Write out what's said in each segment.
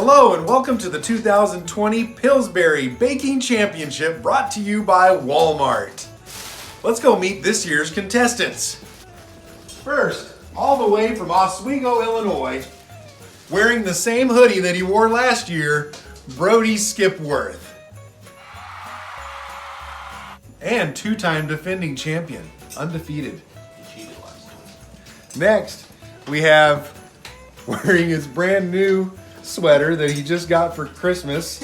Hello and welcome to the 2020 Pillsbury Baking Championship brought to you by Walmart. Let's go meet this year's contestants. First, all the way from Oswego, Illinois, wearing the same hoodie that he wore last year, Brody Skipworth. And two-time defending champion, undefeated. He cheated last time. Next, we have wearing his brand new sweater that he just got for Christmas.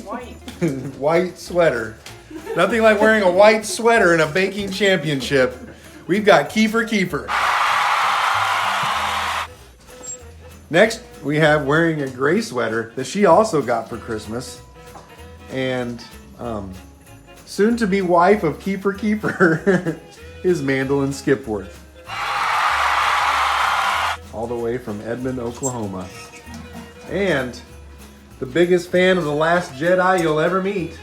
White. White sweater. Nothing like wearing a white sweater in a baking championship. We've got Kiefer. Next, we have wearing a gray sweater that she also got for Christmas. And soon to be wife of Kiefer is Mandolin Skipworth. All the way from Edmond, Oklahoma. And the biggest fan of The Last Jedi you'll ever meet.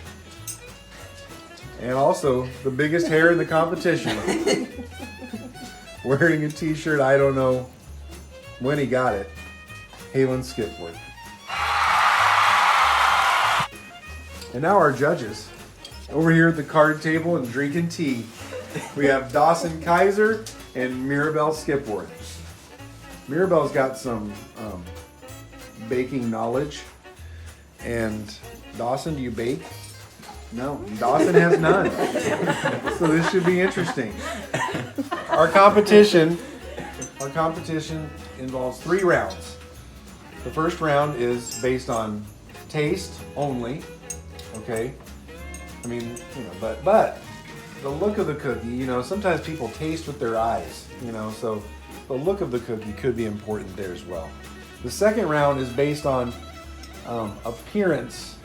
And also the biggest hair in the competition. Wearing a t-shirt, I don't know when he got it. Halen Skipworth. And now our judges. Over here at the card table and drinking tea, we have Dawson Kaiser and Mirabelle Skipworth. Mirabelle's got some baking knowledge. And Dawson, do you bake? No, Dawson has none. So this should be interesting. Our competition involves 3 rounds. The first round is based on taste only. Okay? I mean, you know, but the look of the cookie, you know, sometimes people taste with their eyes, you know, so the look of the cookie could be important there as well. The second round is based on appearance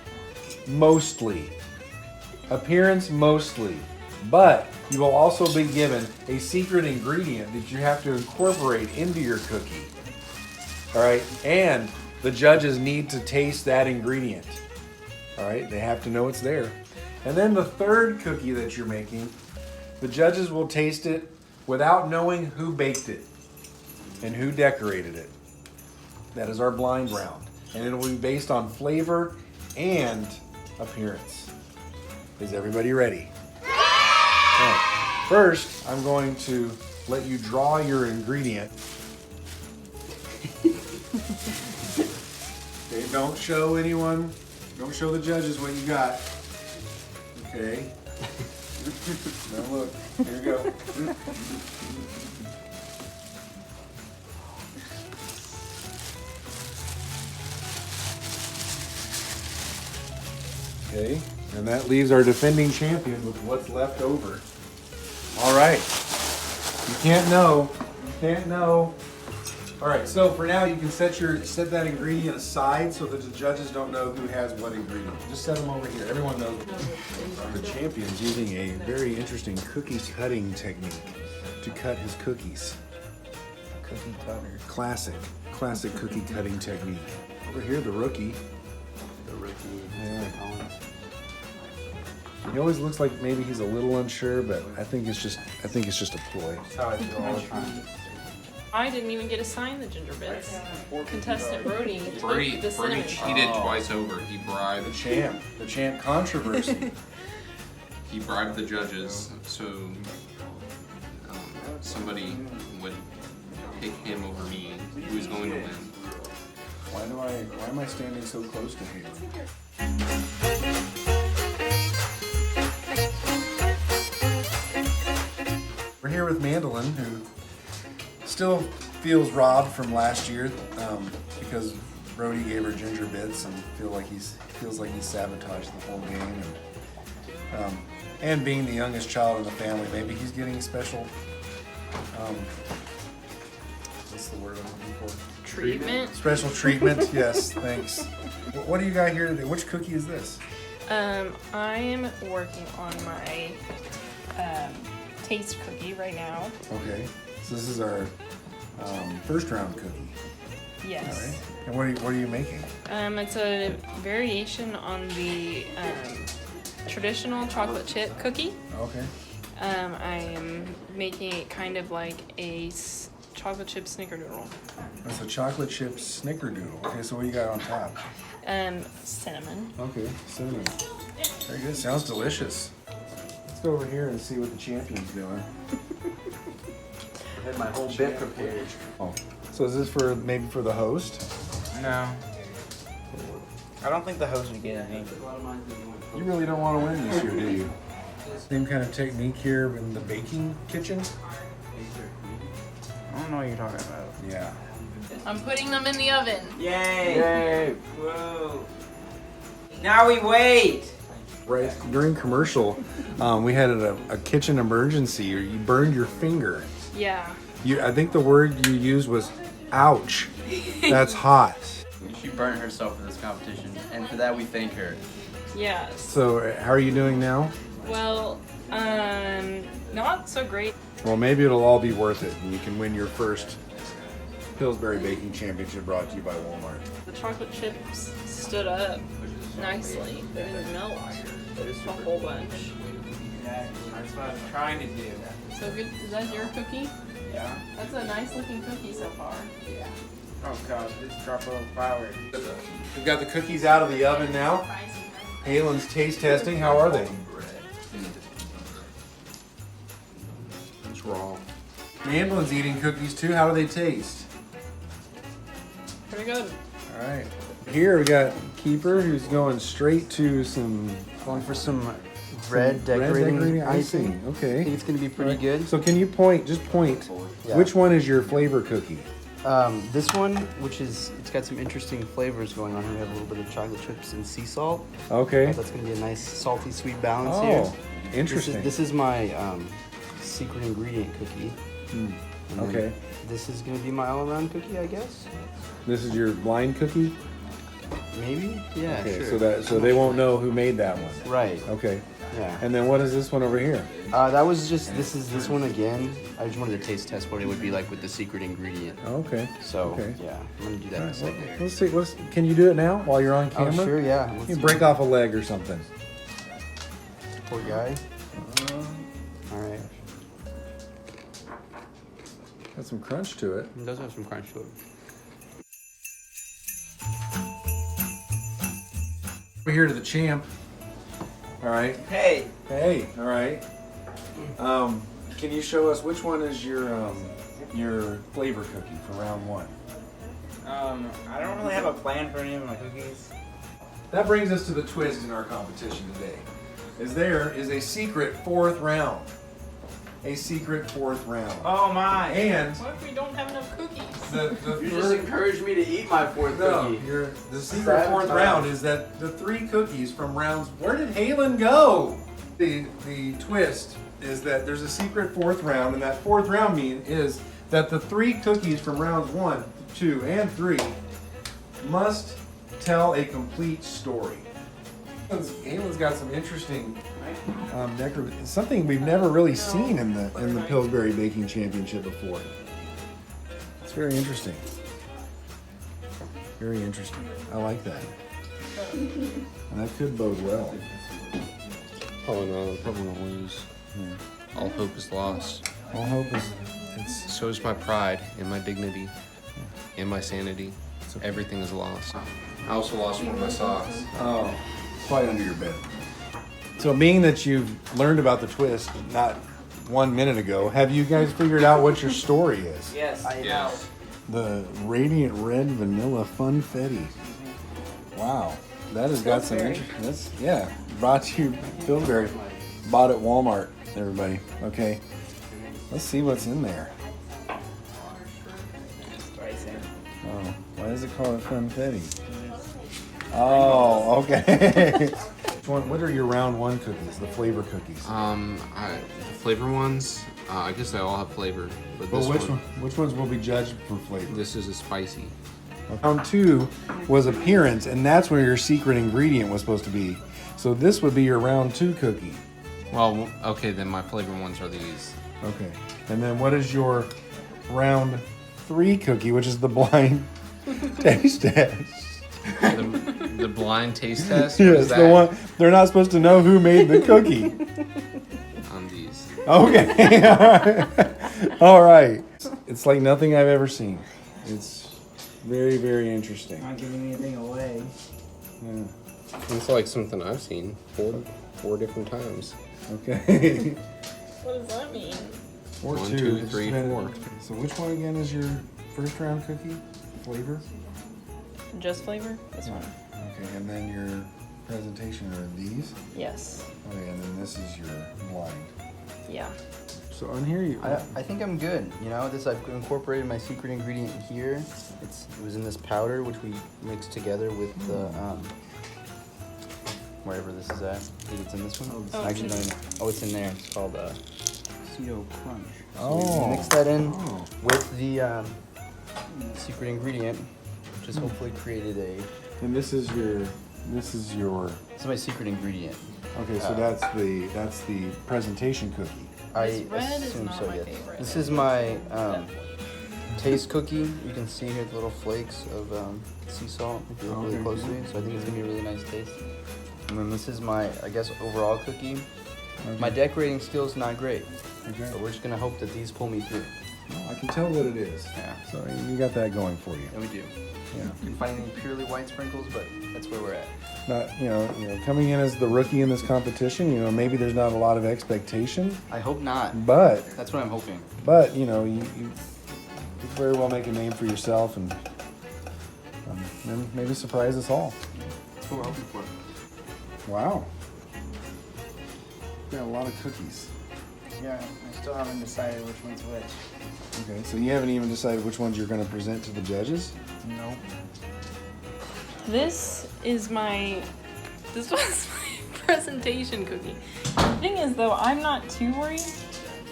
mostly. Appearance mostly. But you will also be given a secret ingredient that you have to incorporate into your cookie. All right? And the judges need to taste that ingredient. All right? They have to know it's there. And then the third cookie that you're making, the judges will taste it without knowing who baked it and who decorated it. That is our blind round. And it will be based on flavor and appearance. Is everybody ready? Right. First, I'm going to let you draw your ingredient. Okay, don't show anyone, don't show the judges what you got. Okay. Now look, here we go. Okay, and that leaves our defending champion with what's left over. All right. You can't know. All right, so for now you can set that ingredient aside so that the judges don't know who has what ingredient. Just set them over here. Everyone knows. The champion's using a very interesting cookie cutting technique to cut his cookies. Cookie cutter. Classic cookie cutting technique. Over here, the rookie. Yeah. He always looks like maybe he's a little unsure, but I think it's just a ploy. That's how I feel all the time. I didn't even get assigned the ginger bits. Contestant Brody. Brody cheated twice over. He bribed the champ controversy. He bribed the judges so somebody would pick him over me, who was going to win. Why am I standing so close to him? We're here with Mandolin, who still feels robbed from last year because Brody gave her ginger bits and feels like he's sabotaged the whole game. And being the youngest child in the family, maybe he's getting special. What's the word I'm looking for? Treatment. Special treatment. Yes, thanks. What do you got here today? Which cookie is this? I am working on my taste cookie right now. Okay, so this is our first round cookie. Yes. All right. And what are you making? It's a variation on the traditional chocolate chip cookie. Okay. I am making it kind of like a chocolate chip snickerdoodle. That's a chocolate chip snickerdoodle. Okay, so what you got on top? Cinnamon. Okay, cinnamon. Very good. Sounds delicious. Let's go over here and see what the champion's doing. I had my whole bit prepared. Oh, so is this for maybe for the host? No. I don't think the host would get any. You really don't want to win this year, do you? Same kind of technique here in the baking kitchen? I don't know what you're talking about. Yeah. I'm putting them in the oven. Yay! Yay! Whoa! Now we wait! Right during commercial, we had a kitchen emergency, or you burned your finger. Yeah. I think the word you used was "ouch." That's hot. She burned herself for this competition, and for that we thank her. Yes. So, how are you doing now? Well, not so great. Well, maybe it'll all be worth it, and you can win your first Pillsbury Baking Championship brought to you by Walmart. The chocolate chips stood up nicely. They didn't melt a whole bunch. That's what I was trying to do. So good. Is that your cookie? Yeah. That's a nice looking cookie so far. Yeah. Oh god, this drop of flour. We've got the cookies out of the oven now. Halen's taste testing. How are they? It's raw. Mandlin's eating cookies too. How do they taste? Pretty good. All right. Here we got Keeper, who's going straight to some Going for some red decorating icing. I think Okay. it's gonna be pretty good. So can you point? Just point. Yeah. Which one is your flavor cookie? This one, which is, it's got some interesting flavors going on here. We have a little bit of chocolate chips and sea salt. Okay. That's gonna be a nice salty sweet balance Oh, here. interesting. This is my secret ingredient cookie. And then Okay. This is gonna be my all-around cookie, I guess. This is your blind cookie. Maybe. Yeah. Okay. Sure. So they won't know who made that one. Right. Okay. Yeah. And then what is this one over here? That was just, this one again. I just wanted to taste test what it would be like with the secret ingredient. Okay. So, Okay. yeah, I'm gonna do that in a Well, second. let's see. Can you do it now while you're on Oh, camera? sure, yeah. You Let's can see. break off a leg or something. Poor guy. All right. Got some crunch to it. It does have some crunch to it. We're here to the champ. All right. Hey! Hey. All right. Can you show us which one is your flavor cookie for round one? I don't really have a plan for any of my cookies. That brings us to the twist in our competition today. There is a secret fourth round. A secret fourth round. Oh my! And What if we don't have enough cookies? the You just third, encouraged me to eat my fourth no, cookie. the secret fourth round is that the three cookies from rounds. Where did Halen go? The twist is that there's a secret fourth round, and that fourth round is that the three cookies from rounds 1, 2, and 3 must tell a complete story. Halen's got some interesting something we've never really seen in the Pillsbury Baking Championship before. It's very interesting. Very interesting. I like that. And that could bode well. Probably won't lose. All hope is lost. All hope is it's So is my pride and my dignity and my sanity. okay. Everything is lost. I also lost one of my socks. Oh, probably under your bed. So being that you've learned about the twist not 1 minute ago, have you guys figured out what your story is? Yes. Yes. The Radiant Red Vanilla Funfetti. Wow. That has got some interest. Yeah. Brought to you Pillsbury. Bought at Walmart, everybody. Okay. Let's see what's in there. Oh, why does it call it Funfetti? Oh, okay. What are your round one cookies? The flavor cookies. The flavor ones, I guess they all have flavor. But Well, this which ones will be judged for flavor? This is a spicy. Round two was appearance, and that's where your secret ingredient was supposed to be. So this would be your round two cookie. Well, okay, then my flavor ones are these. Okay. And then what is your round three cookie, which is the blind taste test? The blind taste test? What Yes, is the that? one they're not supposed to know who made the cookie. On these. Okay. All right. It's like nothing I've ever seen. It's very, very interesting. Not giving anything away. Yeah. It's like something I've seen four different times. Okay. What does that mean? 4, 1, 2, 2, it's 3, been- 4. So which one again is your first round cookie flavor? Just flavor? This one. Okay, and then your presentation are these. Yes. Okay, and then this is your blind. Yeah. So on here you. I think I'm good. You know, this I've incorporated my secret ingredient here. It was in this powder which we mixed together with the wherever this is at. I think it's in this one. Oh, Actually, it's in- no, it's in there. It's called Pseudo Crunch. So Oh. we mix that in Oh. with the secret ingredient, which has hopefully created a. And this is your. This is your. This is my secret ingredient. Okay, so that's the presentation cookie. I This red is assume not so. my Yes. favorite. This is my Definitely. taste cookie. You can see here the little flakes of sea salt if you look really Okay. closely. So I think it's gonna be a really nice taste. And then this is my, I guess, overall cookie. My decorating skill's not great, Okay. but we're just gonna hope that these pull me through. Well, I can tell what it is. Yeah. So you got that going for you. And we do. Yeah. You can find any purely white sprinkles, but that's where we're at. Not coming in as the rookie in this competition. You know, maybe there's not a lot of expectation, I hope not. but That's what I'm hoping. you very well make a name for yourself and then maybe surprise us all. That's what we're hoping for. Wow. Got a lot of cookies. Yeah, I still haven't decided which one's which. Okay, so you haven't even decided which ones you're going to present to the judges? Nope. This was my presentation cookie. The thing is though, I'm not too worried.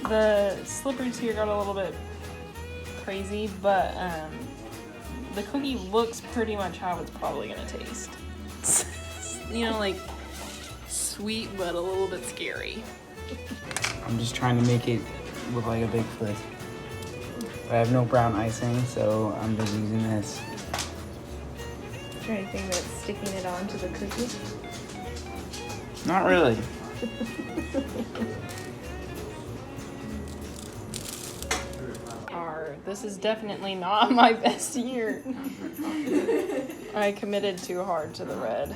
The slippers here got a little bit crazy, but the cookie looks pretty much how it's probably gonna taste. Like sweet but a little bit scary. I'm just trying to make it look like a Bigfoot. But I have no brown icing, so I'm just using this. Is there anything that's sticking it onto the cookie? Not really. This is definitely not my best year. I committed too hard to the red.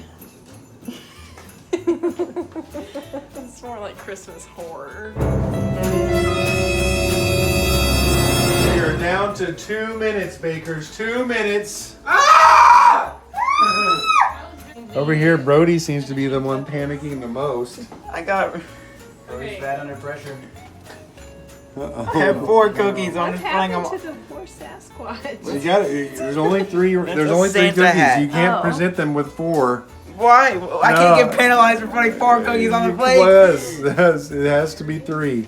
It's more like Christmas horror. We are down to 2 minutes, bakers. 2 minutes. Over here, Brody seems to be the one panicking the most. I got Okay. bad under pressure. Uh-oh. I have 4 cookies. I'm What just playing them. happened to the poor Sasquatch? You got it. There's only 3. There's a only 3 Santa cookies. hat. You can't Oh. present them with 4. Why? I can't No. get penalized for putting 4 cookies on the plate. It has to be 3.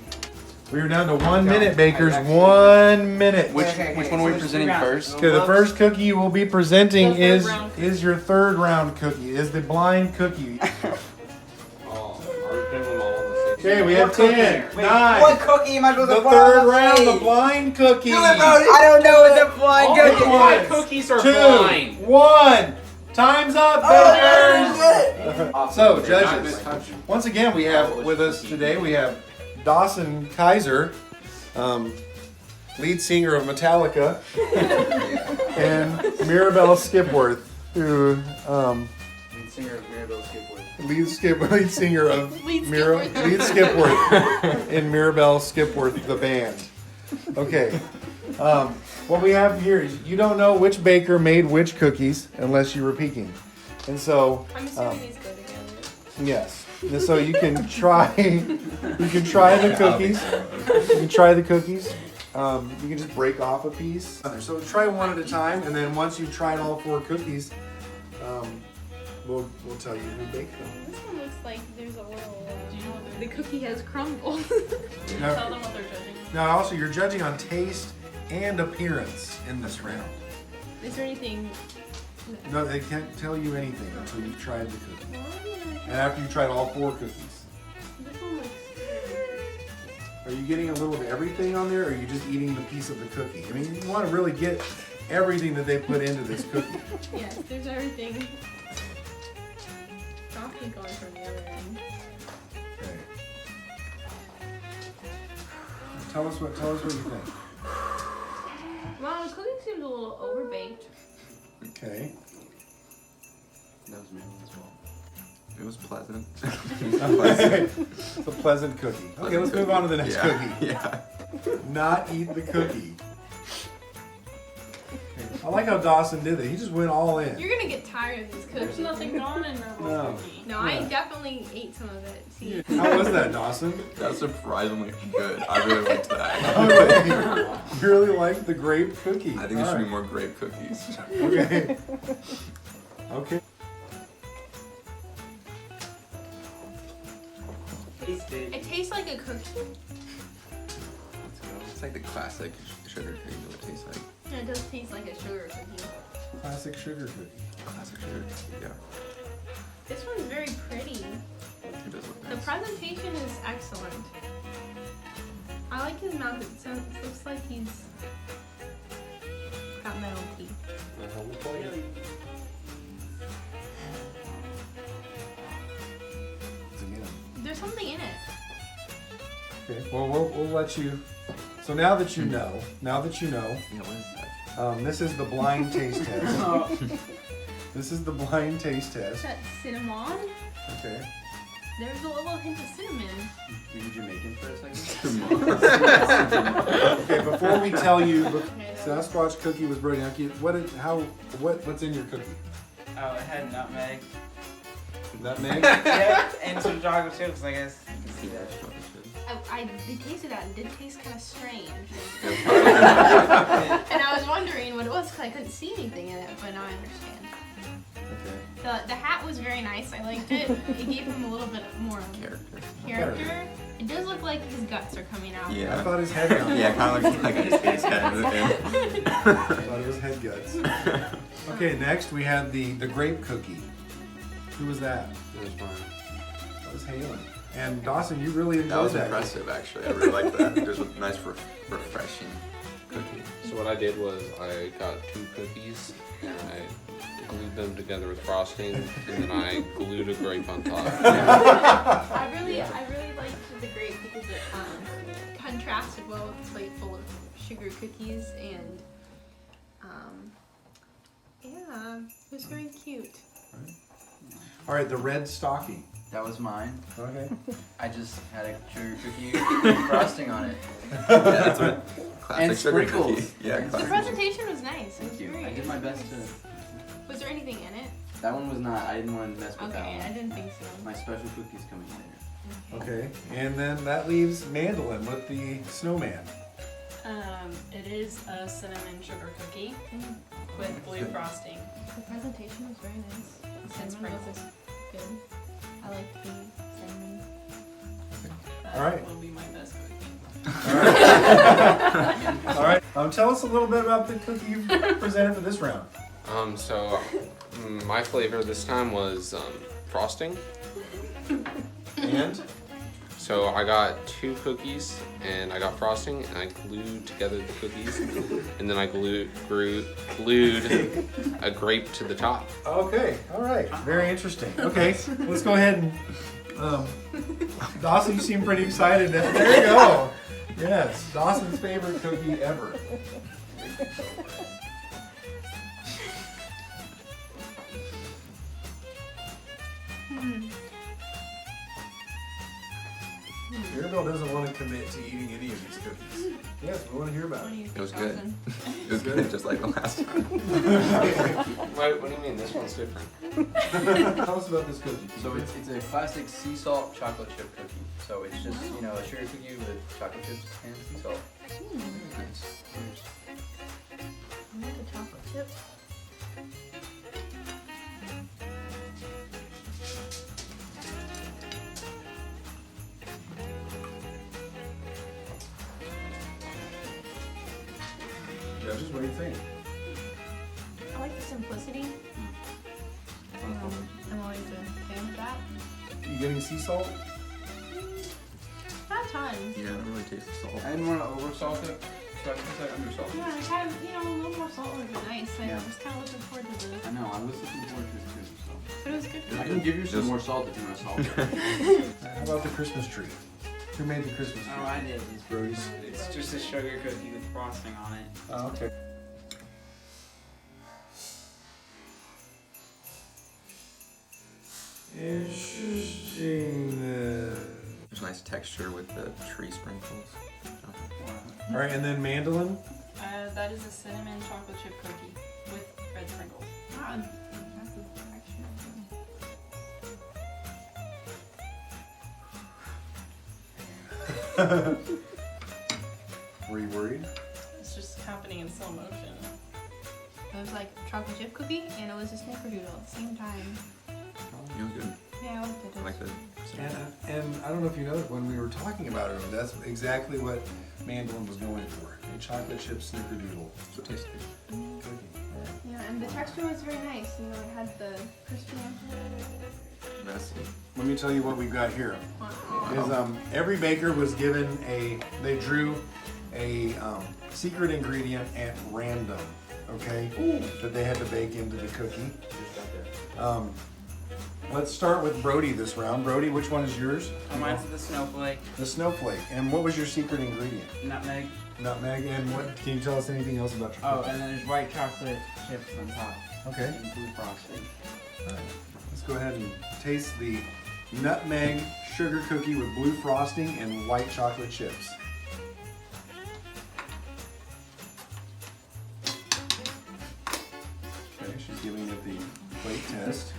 We are down to 1 minute, bakers. 1 minute. Which Okay, one are we presenting first? Okay, the first cookie you will be presenting The third is round. your 3rd round cookie. Is the blind cookie. Oh, I've been with all the same. Okay, we have 10, 9. What cookie am I supposed The to put on 3rd the round, plate? the blind cookie. I don't know it's a blind cookie. All right. Cookies are 2, blind. 1. Time's up, bakers. So, Not judges. this country. Once again, we have with us today, we have Dawson Kaiser, lead singer of Metallica, and Mirabelle Skipworth, who Lead singer of Mirabelle Skipworth. lead singer of Lead Lead Skipworth in Mirabelle Skipworth the band. Okay. What we have here is you don't know which baker made which cookies unless you were peeking, and so I'm assuming these go together. yes. And so you can try the cookies. You can try the cookies. You can just break off a piece. So try one at a time, and then once you've tried all 4 cookies, we'll tell you who baked them. This one looks like there's a little. The cookie has crumbled. Now, Tell them what they're judging. now also you're judging on taste and appearance in this round. Is there anything? No, they can't tell you anything until you've tried the cookie. And after you've tried all 4 cookies. This one looks. Are you getting a little of everything on there, or are you just eating the piece of the cookie? I mean, you want to really get everything that they put into this cookie. Yes, there's everything. Frosting going from the other end. Okay. Tell us what you think. Mom, the cookie seems a little overbaked. Okay. That was me as well. It was pleasant. It's a pleasant cookie. Okay, let's move on to the next cookie. Yeah. Not eat the cookie. Okay. I like how Dawson did that. He just went all in. You're gonna get tired of these There's cookies. nothing gone in the No. little cookie. No, I definitely ate some of it. See, How was that, Dawson? That's surprisingly good. I really liked that. Okay. You really like the grape cookie. I think there should be more grape cookies. Okay. Okay. it tastes like a cookie. It's like the classic sugar cookie. What it tastes like. Yeah, it does taste like a sugar cookie. Classic sugar cookie. Classic sugar cookie. Yeah. This one's very pretty. It does look The nice. presentation is excellent. I like his mouth. It looks like he's got metal teeth. There's something in it. Okay. Well, we'll let you. So now that you know, Yeah, what is that? this is the blind taste test. This is the blind taste test. That cinnamon. Okay. There's a little hint of cinnamon. Were you Jamaican for a second? Okay. Before we tell you, Okay, that was- Sasquatch cookie was brilliant. What's in your cookie? Oh, it had nutmeg. Nutmeg. Yeah, and some chocolate chips, I guess. Yeah, it's chocolate chip. I tasted that and it did taste kind of strange. It's And I was wondering what it was because I couldn't see anything in it, but now I understand. Okay. The hat was very nice. I liked it. It gave him a little bit more character. character. It does look like his guts are coming out. I Yeah. thought his head guts. Yeah, kind of looks like his face head. I thought it was head guts. Okay, next we had the grape cookie. Who was that? It was fine. That was Halen. And Dawson, you really enjoyed That was that. impressive, actually. I really liked that. It was a nice, refreshing cookie. So what I did was I got 2 cookies and I glued them together with frosting and then I glued a grape on top. I really liked the grape because it contrasted well with the plate full of sugar cookies and yeah, it was very cute. All right, the red stocking. That was mine. Okay. I just had a sugar cookie with frosting on it. Yeah, that's what classic And sugar sprinkles. cookie. Yeah, The The classic. presentation was nice. It was Thank you. very I did my best to. Was there anything in it? That one was not. I didn't want to mess with that Okay, I one. didn't think so. My special cookie's coming later. Okay. And then that leaves Mandolin with the snowman. It is a cinnamon sugar cookie with blue frosting. The presentation was very nice. The cinnamon was good. I liked the cinnamon. That All right. will be my best cookie. All right. Tell us a little bit about the cookie you presented for this round. So my flavor this time was frosting. And So I got 2 cookies and I got frosting and I glued together the cookies and then I glued a grape to the top. okay. All right. Very interesting. Okay. Let's go ahead and. Dawson, you seem pretty excited. There you go. Yes, Dawson's favorite cookie ever. Mirabelle doesn't want to commit to eating any of these cookies. Yes, we want to hear about What do it. you think, It was good. Dawson? It was good, just like the last time. What do you mean? This one's different. Tell us about this cookie. So it's a classic sea salt chocolate chip cookie. So it's just, you know, a sugar cookie with chocolate chips and sea salt. Nice. I like the chocolate chip. Judges, what do you think? I like the simplicity. I'm always a fan of that. You getting sea salt? Not a ton. Yeah, I don't really taste the salt. I didn't want to oversalt it, so I can say undersalt. Yeah, I kind of, a little more salt would be nice. I Yeah. was kind of looking forward to I the, know, I was looking forward to it too, so. but it was good. I can give you some Just- more salt if you want to salt it. How about the Christmas tree? Who made the Christmas tree? Oh, I did. Brody's. It's just a sugar cookie with frosting on it. Oh, okay. Interesting. There's nice texture with the tree sprinkles. All right, and then mandolin. That is a cinnamon chocolate chip cookie with red sprinkles. Wow, that's the texture. Were you worried? It's just happening in slow motion. It was like a chocolate chip cookie and it was a snickerdoodle at the same time. It was good. Yeah, I liked it. I like the And I don't know if you noticed when we were talking about it, that's exactly what mandolin was going for. A chocolate chip snickerdoodle so tasty. cookie. Yeah, and the texture was very nice. You know, it had the crispy. Messy. Let me tell you what we've got here. Is every baker was given they drew a secret ingredient at random, okay, that they had to bake into the cookie. Let's start with Brody this round. Brody, which one is yours? Mine's the snowflake. The snowflake. And what was your secret ingredient? Nutmeg. Nutmeg. And what? Can you tell us anything else about your Oh, cookie? and then there's white chocolate chips on top. Okay. And blue frosting. All right. Let's go ahead and taste the nutmeg sugar cookie with blue frosting and white chocolate chips. Okay, she's giving it the plate test.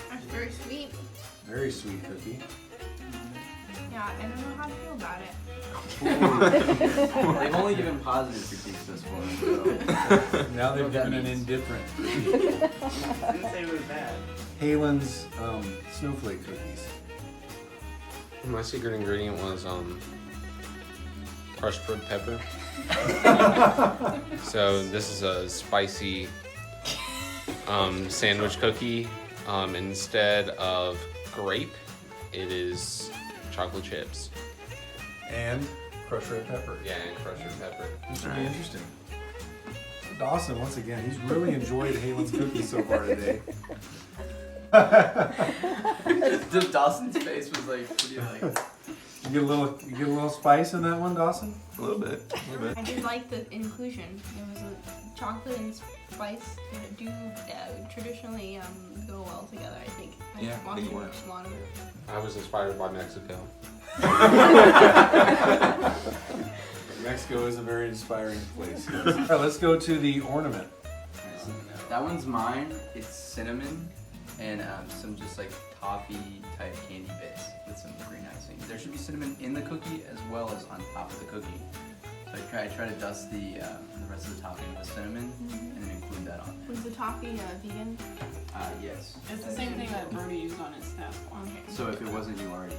That's very sweet. Very sweet cookie. Yeah, I don't know how to feel about it. They've only given positive critiques this far, so. Now they've What that given an means. indifferent. I didn't say it was bad. Halen's snowflake cookies. My secret ingredient was crushed red pepper. So this is a spicy sandwich cookie. Instead of grape, it is chocolate chips. And crushed red pepper. Yeah, and crushed red pepper. This would be interesting. Dawson, once again, he's really enjoyed Halen's cookies so far today. Just Dawson's face was like, pretty like. You get a little spice in that one, Dawson? A little bit. I did like the inclusion. It was a chocolate and spice that do traditionally go well together, I think. Yeah, I think it watching works. a lot of it. I was inspired by Mexico. Mexico is a very inspiring place. All right, let's go to the ornament. That one's mine. It's cinnamon and some just like toffee type candy bits with some green icing. There should be cinnamon in the cookie as well as on top of the cookie. So I try to dust the rest of the topping with cinnamon and then include that on Was the toffee vegan? there. Yes. It's the same thing that Brody used on his task one. Okay. So if it wasn't, you already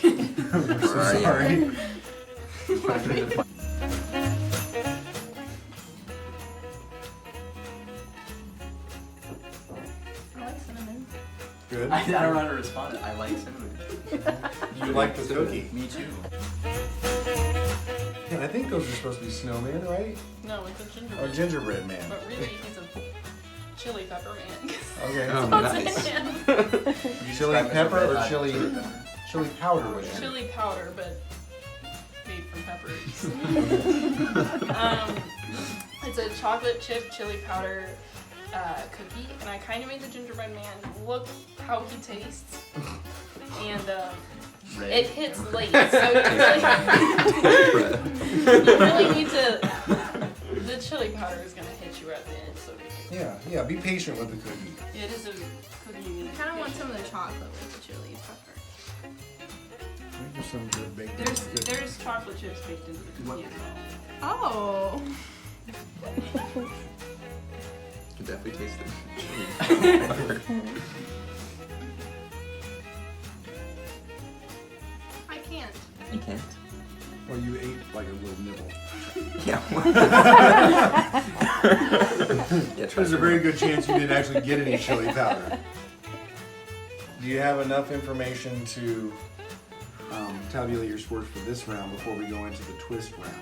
ate I'm so sorry. it. I like cinnamon. Good. I don't know how to respond. I like cinnamon. You like the cookie? Me too. And I think those are supposed to be snowman, right? No, it's a gingerbread. Or gingerbread man. But really, he's a chili pepper man. Okay. Oh, What's nice. in him? Chili pepper or Red chili pepper. chili powder was it? Chili powder, but made from peppers. It's a chocolate chip chili powder cookie, and I kind of made the gingerbread man look how he tastes. And it hits late, so you really need to. The chili powder is gonna hit you at the end, so Yeah, be patient with the cookie. it is a cookie. I kind of want some of the chocolate with the chili pepper. There's some good baked There's chocolate chips baked into the cookie as well. Oh. You can definitely taste it. I can't. You can't. Well, you ate like a little nibble. Yeah. Yeah, try There's a some very more. good chance you didn't actually get any chili powder. Do you have enough information to tabulate your scores for this round before we go into the twist round?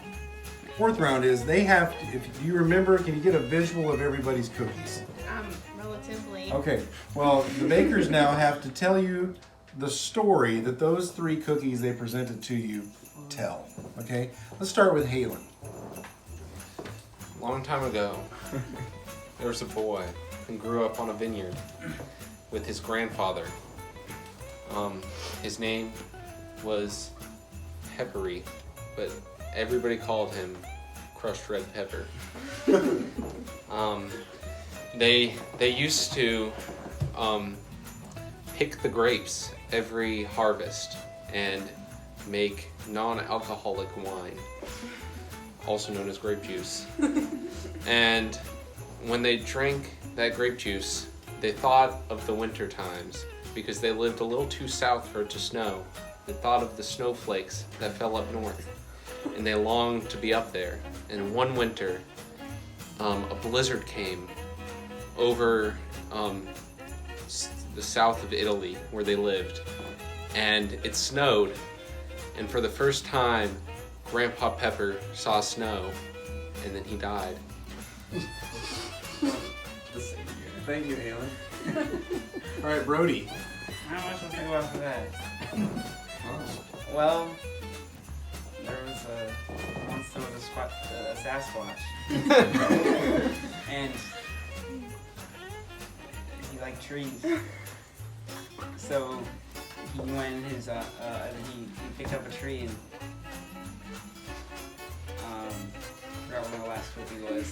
Fourth round is they have to, if you remember, can you get a visual of everybody's cookies? Relatively. Okay, well, the bakers now have to tell you the story that those three cookies they presented to you tell. Okay, let's start with Halen. Long time ago, there was a boy who grew up on a vineyard with his grandfather. His name was Peppery, but everybody called him Crushed Red Pepper. They used to pick the grapes every harvest and make non-alcoholic wine, also known as grape juice. And when they drank that grape juice, they thought of the winter times because they lived a little too south for it to snow. They thought of the snowflakes that fell up north, and they longed to be up there. And one winter, a blizzard came over the south of Italy where they lived, and it snowed. And for the first time, Grandpa Pepper saw snow, and then he died. Thank you, Halen. All right, Brody. How much was I about for that? Well, once there was a Sasquatch, and he liked trees, so he went in his he picked up a tree and I forgot what my last cookie was.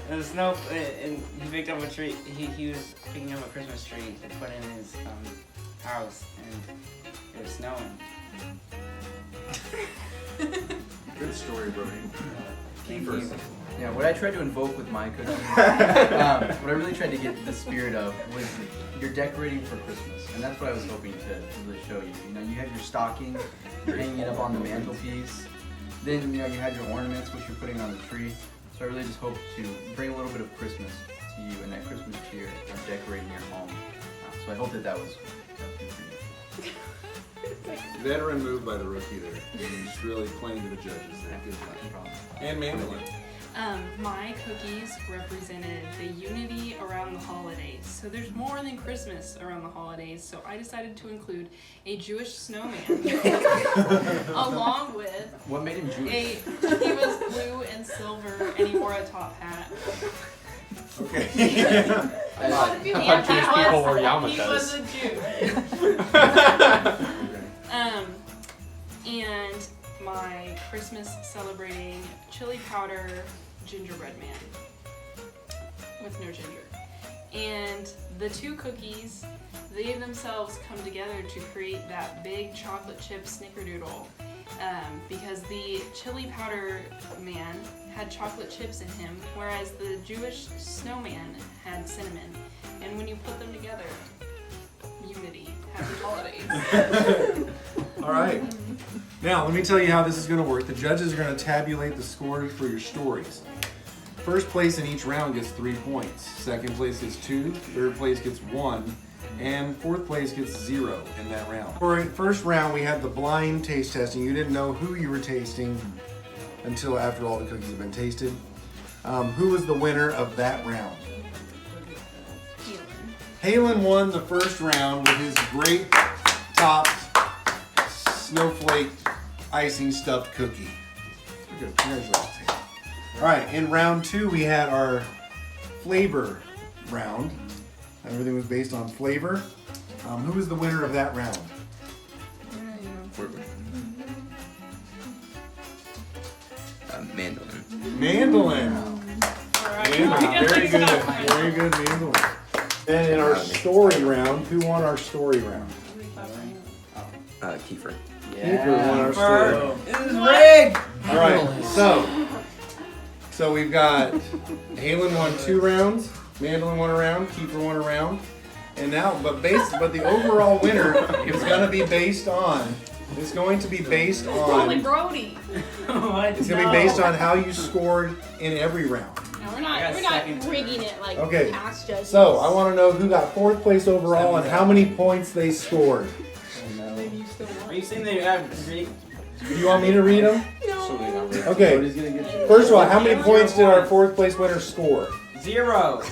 There was snow, and he picked up a tree. He was picking up a Christmas tree to put in his house, and it was snowing. Good story, Brody. Thank you. Yeah, what I tried to invoke with my cookies, what I really tried to get the spirit of was you're decorating for Christmas, and that's what I was hoping to really show you. You know, you have your stocking, you're hanging it up on the mantelpiece, then you have your ornaments which you're putting on the tree. So I really just hope to bring a little bit of Christmas to you and that Christmas cheer of decorating your home. So I hope that was good for you. Veteran move by the rookie there. He's really playing to the judges there. Good job. And Mandolin. My cookies represented the unity around the holidays. So there's more than Christmas around the holidays. So I decided to include a Jewish snowman along with What made him Jewish? he was blue and silver and he wore a top hat. Okay. I lied. Jewish people wore He yarmulkes. was a Jew. And my Christmas celebrating chili powder gingerbread man with no ginger. And the two cookies, they themselves come together to create that big chocolate chip snickerdoodle. Because the chili powder man had chocolate chips in him, whereas the Jewish snowman had cinnamon. And when you put them together, unity. Happy holidays. All right. Now, let me tell you how this is going to work. The judges are going to tabulate the scores for your stories. First place in each round gets 3 points. Second place gets 2. Third place gets 1. And fourth place gets 0 in that round. For the first round, we had the blind taste testing. You didn't know who you were tasting until after all the cookies have been tasted. Who was the winner of that round? Halen won the first round with his grape topped snowflake icing stuffed cookie. Good. Congratulations, Halen. All right, in round 2 we had our flavor round. Everything was based on flavor. Who was the winner of that round? Mandolin. Mandolin. Alright. Mandolin. Very good. Very good, Mandolin. And in our story round, who won our story round? Kiefer. Kiefer won our story round. This is rigged! All right, so we've got Halen won 2 rounds, Mandolin won a round, Kiefer won a round, and now, but the overall winner is going to be based on. It's going to be based Probably on. Brody. It's going to be based on how you scored in every round. No, we're not rigging it like Okay. past judges. So I want to know who got 4th place overall and how many points they scored. Are you saying that you have Greek? You want me to read them? No. Okay. First of all, how many points did our 4th place winner score? 0.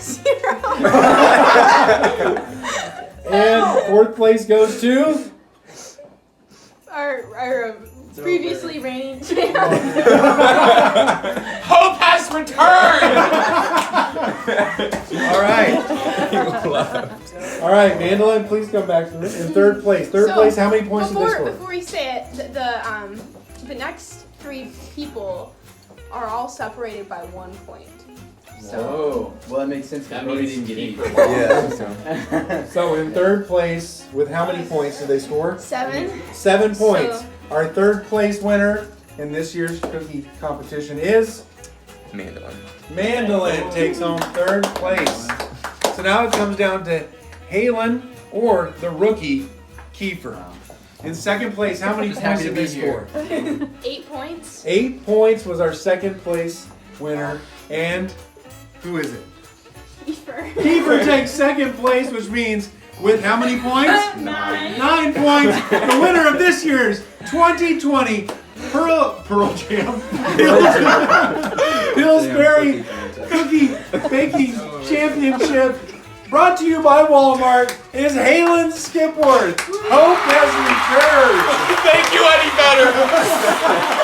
And 4th place goes to Our our previously reigning champ. Hope has returned! All right. All right, Mandolin, please come back to this. In third place. Third So, place, how many points did they score? Before we say it, the next 3 people are all separated by 1 point. Oh, well that makes sense. That Brody means didn't get any. Yeah. So in third place, with how many points did they score? 7. 7 points. So- Our third place winner in this year's cookie competition is Mandolin. Mandolin takes home third place. So now it comes down to Halen or the rookie Kiefer. In second place, how many Just points happy did to they be score? 8 points. 8 points was our second place winner. And who is it? Kiefer. Kiefer takes second place, which means with how many points? 9. 9 points. The winner of this year's 2020 Pearl Jam Pillsbury Cookie Baking Championship, brought to you by Walmart, is Halen Skipworth. Hope has returned. Thank you, Eddie Vedder!